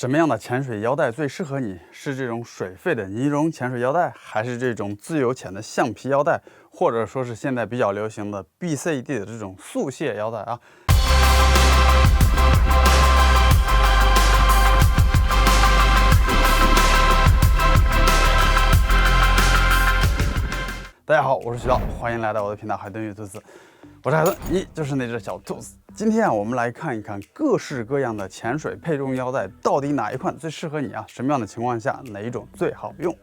什么样的潜水腰带最适合你？是这种水肺的尼龙潜水腰带，还是这种自由潜的橡皮腰带，或者说是现在比较流行的 BCD 的这种速卸腰带啊？大家好，我是徐导，欢迎来到我的频道海豚与兔子。我是海豚，你就是那只小兔子。今天我们来看一看各式各样的潜水配重腰带，到底哪一款最适合你啊？什么样的情况下哪一种最好用？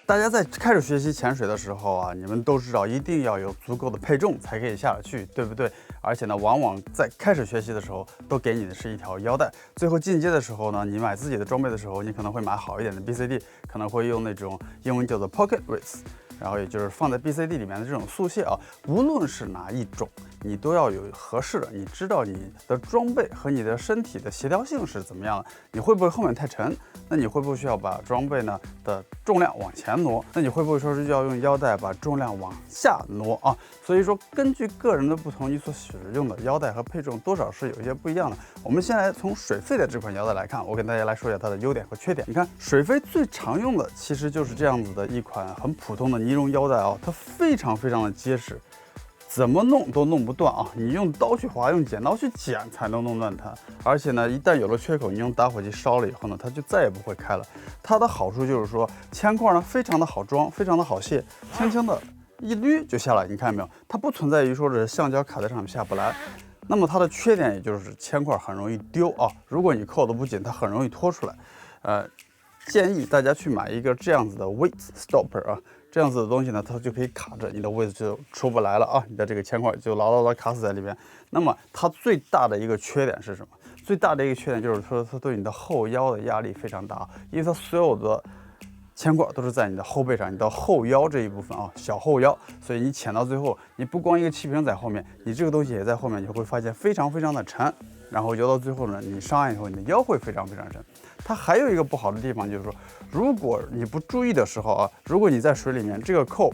大家在开始学习潜水的时候啊，你们都知道一定要有足够的配重才可以下得去，对不对？而且呢，往往在开始学习的时候都给你的是一条腰带，最后进阶的时候呢，你买自己的装备的时候，你可能会买好一点的 BCD， 可能会用那种英文叫做 Pocket Race， 然后也就是放在 BCD 里面的这种速卸啊。无论是哪一种，你都要有合适的，你知道你的装备和你的身体的协调性是怎么样的，你会不会后面太沉？那你会不会需要把装备呢的重量往前挪？那你会不会说是要用腰带把重量往下挪啊？所以说，根据个人的不同，你所使用的腰带和配重多少是有一些不一样的。我们先来从水肺的这款腰带来看，我跟大家来说一下它的优点和缺点。你看，水肺最常用的其实就是这样子的一款很普通的尼龙腰带啊，它非常的结实。怎么弄都弄不断啊！你用刀去划，用剪刀去剪才能弄断它。而且呢，一旦有了缺口，你用打火机烧了以后呢，它就再也不会开了。它的好处就是说，铅块呢非常的好装，非常的好卸，轻轻的一捋就下来。你看到没有？它不存在于说是橡胶卡在上面下不来。那么它的缺点也就是铅块很容易丢啊，如果你扣得不紧，它很容易脱出来。建议大家去买一个这样子的 weight stopper 啊。这样子的东西呢，它就可以卡着你的位置，就出不来了啊！你的这个铅块就牢牢的卡死在里边。那么它最大的一个缺点是什么？最大的一个缺点就是说，它对你的后腰的压力非常大，因为它所有的铅块都是在你的后背上，你的后腰这一部分啊，小后腰，所以你潜到最后，你不光一个气瓶在后面，你这个东西也在后面，你会发现非常的沉。然后游到最后呢，你上岸以后，你的腰会非常沉。它还有一个不好的地方就是说，如果你不注意的时候啊，如果你在水里面这个扣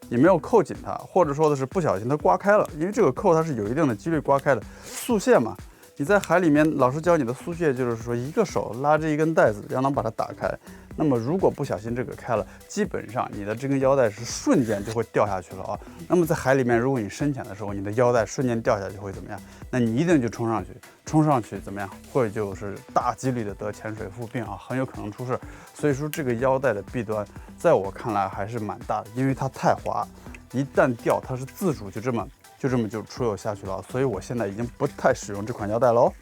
你没有扣紧它，或者说的是不小心它刮开了，因为这个扣它是有一定的几率刮开的。速卸嘛，你在海里面老师教你的速卸就是说一个手拉着一根带子，让它把它打开。那么如果不小心这个开了，基本上你的这根腰带是瞬间就会掉下去了啊。那么在海里面，如果你深潜的时候，你的腰带瞬间掉下去会怎么样？那你一定就冲上去怎么样？会就是大几率的得潜水副病啊，很有可能出事。所以说这个腰带的弊端，在我看来还是蛮大的，因为它太滑，一旦掉它是自主就这么出油下去了。所以我现在已经不太使用这款腰带了哦。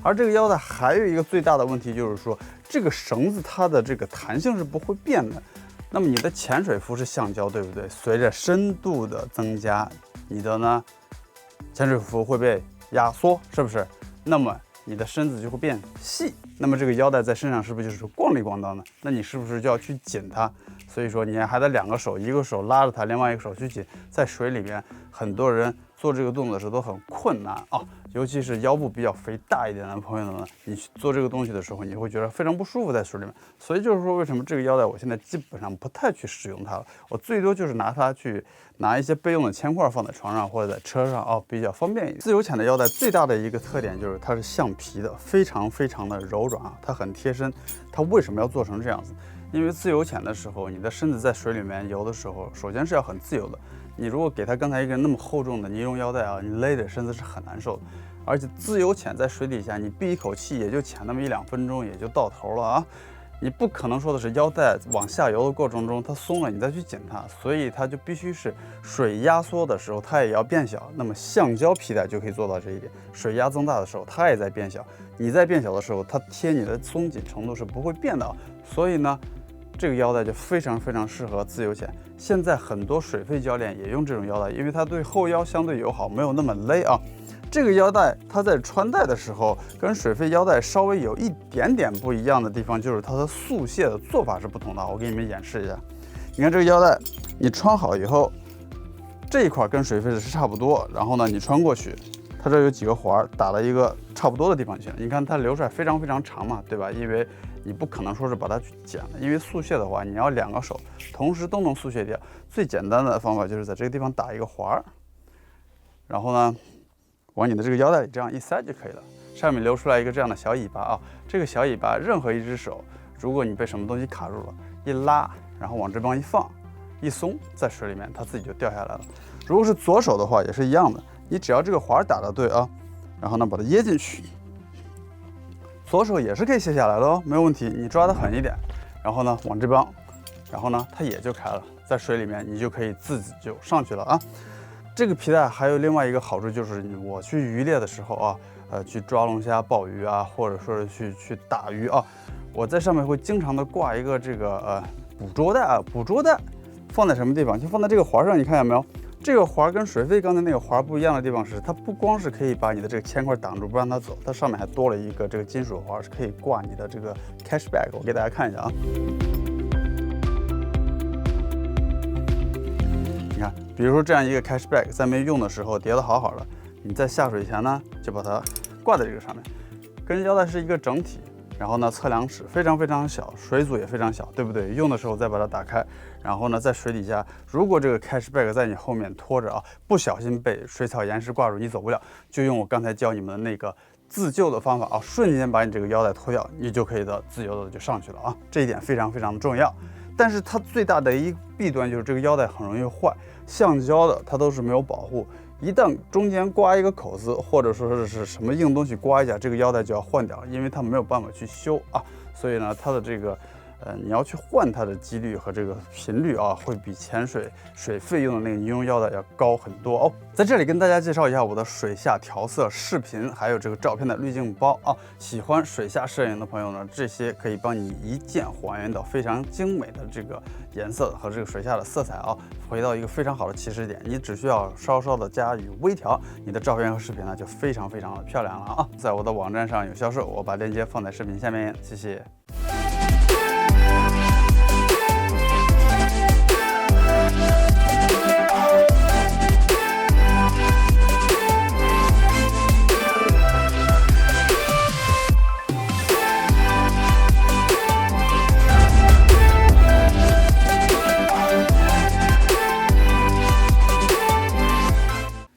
而这个腰带还有一个最大的问题就是说，这个绳子它的这个弹性是不会变的。那么你的潜水服是橡胶，对不对？随着深度的增加，你的呢潜水服会被压缩，是不是？那么你的身子就会变细，那么这个腰带在身上是不是就是咣里咣当的？那你是不是就要去紧它？所以说你还得两个手，一个手拉着它，另外一个手去紧。在水里面，很多人做这个动作的时候都很困难啊，尤其是腰部比较肥大一点的朋友们，你做这个东西的时候，你会觉得非常不舒服在水里面。所以就是说，为什么这个腰带我现在基本上不太去使用它了？我最多就是拿它去拿一些备用的铅块放在床上或者在车上啊，比较方便一点。自由潜的腰带最大的一个特点就是它是橡皮的，非常的柔软啊，它很贴身。它为什么要做成这样子？因为自由潜的时候，你的身子在水里面游的时候，首先是要很自由的。你如果给它刚才一个那么厚重的尼龙腰带啊，你勒着身子是很难受的。而且自由潜在水底下，你闭一口气也就潜那么1-2分钟，也就到头了啊。你不可能说的是腰带往下游的过程中它松了，你再去紧它，所以它就必须是水压缩的时候它也要变小。那么橡胶皮带就可以做到这一点，水压增大的时候它也在变小，你在变小的时候它贴你的松紧程度是不会变的。所以呢，这个腰带就非常适合自由潜。现在很多水肺教练也用这种腰带，因为它对后腰相对友好，没有那么勒啊。这个腰带它在穿戴的时候跟水肺腰带稍微有一点点不一样的地方，就是它的速卸的做法是不同的。我给你们演示一下。你看这个腰带，你穿好以后，这一块跟水肺的是差不多，然后呢你穿过去，它这有几个环打了一个差不多的地方去。你看它流出来非常长嘛，对吧？因为你不可能说是把它去剪了，因为速卸的话，你要2个手同时都能速卸掉。最简单的方法就是在这个地方打一个环，然后呢，往你的这个腰带里这样一塞就可以了。上面留出来一个这样的小尾巴啊。这个小尾巴，任何一只手，如果你被什么东西卡住了，一拉，然后往这边一放，一松，在水里面它自己就掉下来了。如果是左手的话，也是一样的，你只要这个环打得对啊，然后呢把它掖进去，左手也是可以卸下来的哦，没有问题。你抓得狠一点，然后呢往这边，然后呢它也就开了，在水里面你就可以自己就上去了啊。这个皮带还有另外一个好处，就是我去渔猎的时候啊，去抓龙虾、鲍鱼啊，或者说是去打鱼啊，我在上面会经常的挂一个这个捕捉带啊，捕捉带放在什么地方？就放在这个环上，你看见没有？这个环跟水肺刚才那个环不一样的地方是，它不光是可以把你的这个铅块挡住不让它走，它上面还多了一个这个金属环，是可以挂你的这个 cash bag。我给大家看一下啊。你看，比如说这样一个 cash bag， 在没用的时候叠得好好的，你在下水前呢，就把它挂在这个上面，跟腰带是一个整体。然后呢，测量尺非常小，水阻也非常小，对不对？用的时候再把它打开，然后呢，在水底下，如果这个 cash bag 在你后面拖着啊，不小心被水草岩石挂住，你走不了，就用我刚才教你们的那个自救的方法啊，瞬间把你这个腰带脱掉，你就可以自由的就上去了啊。这一点非常的重要。但是它最大的一个弊端就是这个腰带很容易坏，橡胶的它都是没有保护。一旦中间刮一个口子，或者说是什么硬东西刮一下，这个腰带就要换掉，因为它没有办法去修啊。所以呢，它的这个你要去换它的几率和这个频率啊，会比潜水水费用的那个尼龙腰带要高很多哦。在这里跟大家介绍一下我的水下调色视频，还有这个照片的滤镜包啊。喜欢水下摄影的朋友呢，这些可以帮你一键还原到非常精美的这个颜色和这个水下的色彩啊，回到一个非常好的起始点。你只需要稍稍的加以微调，你的照片和视频呢就非常的漂亮了啊。在我的网站上有销售，我把链接放在视频下面，谢谢。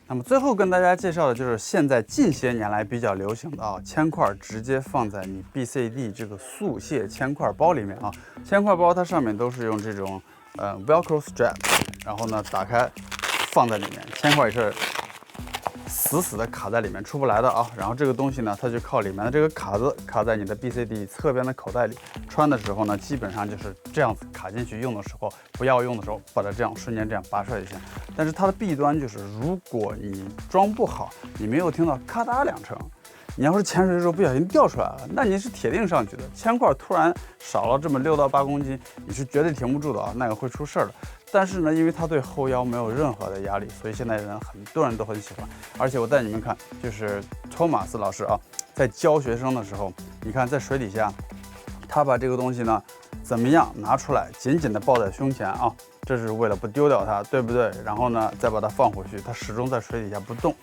那么最后跟大家介绍的就是现在近些年来比较流行的啊，铅块直接放在你 BCD 这个速卸铅块包里面啊。铅块包它上面都是用这种Velcro strap， 然后呢打开放在里面，铅块也是死的卡在里面出不来的啊。然后这个东西呢，它就靠里面的这个卡子卡在你的 BCD 侧边的口袋里，穿的时候呢，基本上就是这样子卡进去，用的时候不要用的时候把它这样瞬间这样拔出来就行。但是它的弊端就是，如果你装不好，你没有听到咔嗒两声，你要是潜水的时候不小心掉出来了，那你是铁定上去的。铅块突然少了这么6到8公斤，你是绝对停不住的啊，那个会出事儿的。但是呢，因为它对后腰没有任何的压力，所以现在很多人都很喜欢。而且我带你们看，就是托马斯老师啊，在教学生的时候，你看在水底下，他把这个东西呢怎么样拿出来，紧紧的抱在胸前啊，这是为了不丢掉它，对不对？然后呢，再把它放回去，它始终在水底下不动。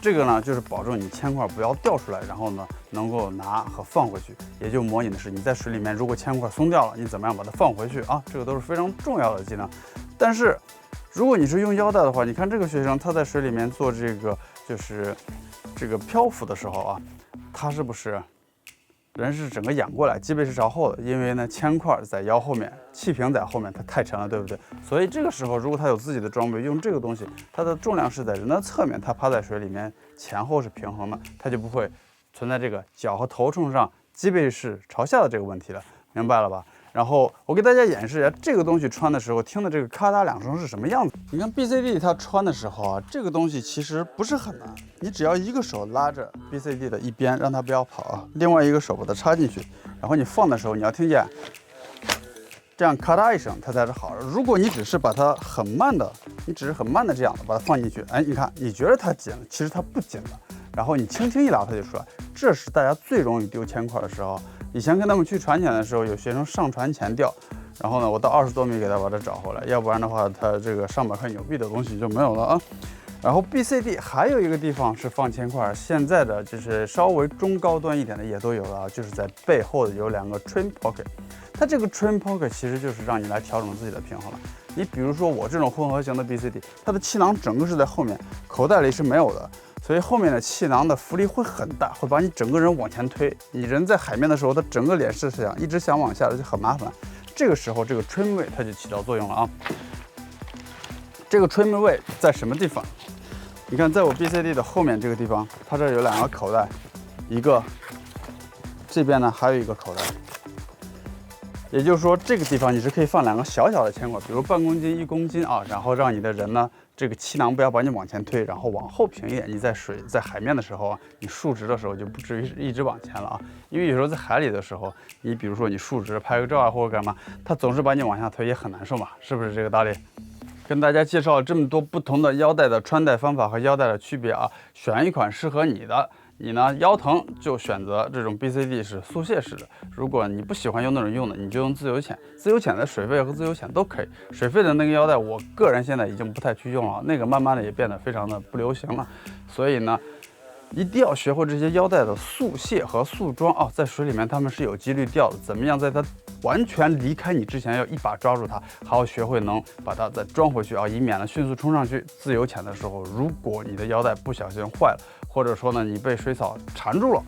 这个呢，就是保证你铅块不要掉出来，然后呢，能够拿和放回去。也就模拟的是你在水里面，如果铅块松掉了，你怎么样把它放回去啊？这个都是非常重要的技能。但是，如果你是用腰带的话，你看这个学生他在水里面做这个就是这个漂浮的时候啊，他是不是人是整个仰过来，脊背是朝后的？因为呢，铅块在腰后面，气瓶在后面，它太沉了，对不对？所以这个时候，如果他有自己的装备，用这个东西，它的重量是在人的侧面，他趴在水里面，前后是平衡的，他就不会存在这个脚和头冲上，脊背是朝下的这个问题了，明白了吧？然后我给大家演示一下这个东西穿的时候听的这个咔嗒两声是什么样子。你看 BCD 它穿的时候啊，这个东西其实不是很难，你只要一个手拉着 BCD 的一边，让它不要跑啊，另外一个手把它插进去，然后你放的时候你要听见这样咔嗒一声，它才是好的。如果你只是把它很慢的这样的把它放进去，哎，你看你觉得它紧，其实它不紧的。然后你轻轻一拉它就出来，这是大家最容易丢铅块的时候。以前跟他们去船潜的时候，有学生上船前掉，然后呢，我到20多米给他把它找回来，要不然的话，他这个上百块纽币的东西就没有了啊。然后 BCD 还有一个地方是放铅块，现在的就是稍微中高端一点的也都有了啊，就是在背后的有2个 trim pocket。它这个 trim pocket 其实就是让你来调整自己的平衡了。你比如说我这种混合型的 BCD， 它的气囊整个是在后面，口袋里是没有的。所以后面的气囊的浮力会很大，会把你整个人往前推。你人在海面的时候，它整个脸是一直想往下的，就很麻烦。这个时候，这个吹门位它就起到作用了啊。这个吹门位在什么地方？你看，在我 BCD 的后面这个地方，它这有2个口袋，一个这边呢还有一个口袋。也就是说，这个地方你是可以放2个小小的铅管，比如半公斤、1公斤啊，然后让你的人呢，这个气囊不要把你往前推，然后往后平一点。你在海面的时候啊，你竖直的时候就不至于一直往前了啊。因为有时候在海里的时候，你比如说你竖直拍个照啊或者干嘛，它总是把你往下推，也很难受嘛，是不是这个道理？跟大家介绍了这么多不同的腰带的穿戴方法和腰带的区别啊，选一款适合你的。你呢腰疼就选择这种 BCD 是速卸式的，如果你不喜欢用那种的，你就用自由潜。自由潜的水肺和自由潜都可以。水肺的那个腰带，我个人现在已经不太去用了，那个慢慢的也变得非常的不流行了。所以呢，一定要学会这些腰带的速卸和速装啊，在水里面它们是有几率掉的，怎么样在它完全离开你之前要一把抓住它，还要学会能把它再装回去啊，以免呢迅速冲上去。自由潜的时候，如果你的腰带不小心坏了，或者说呢你被水草缠住了，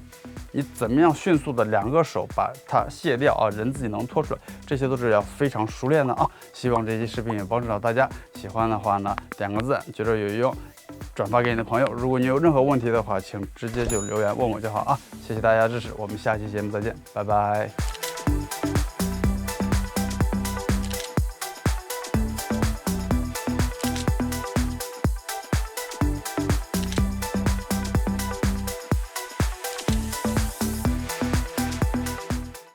你怎么样迅速的2个手把它卸掉啊，人自己能脱出来，这些都是要非常熟练的啊。希望这期视频也帮助到大家，喜欢的话呢点个赞，觉得有用，转发给你的朋友。如果你有任何问题的话，请直接就留言问我就好啊。谢谢大家支持，我们下期节目再见，拜拜。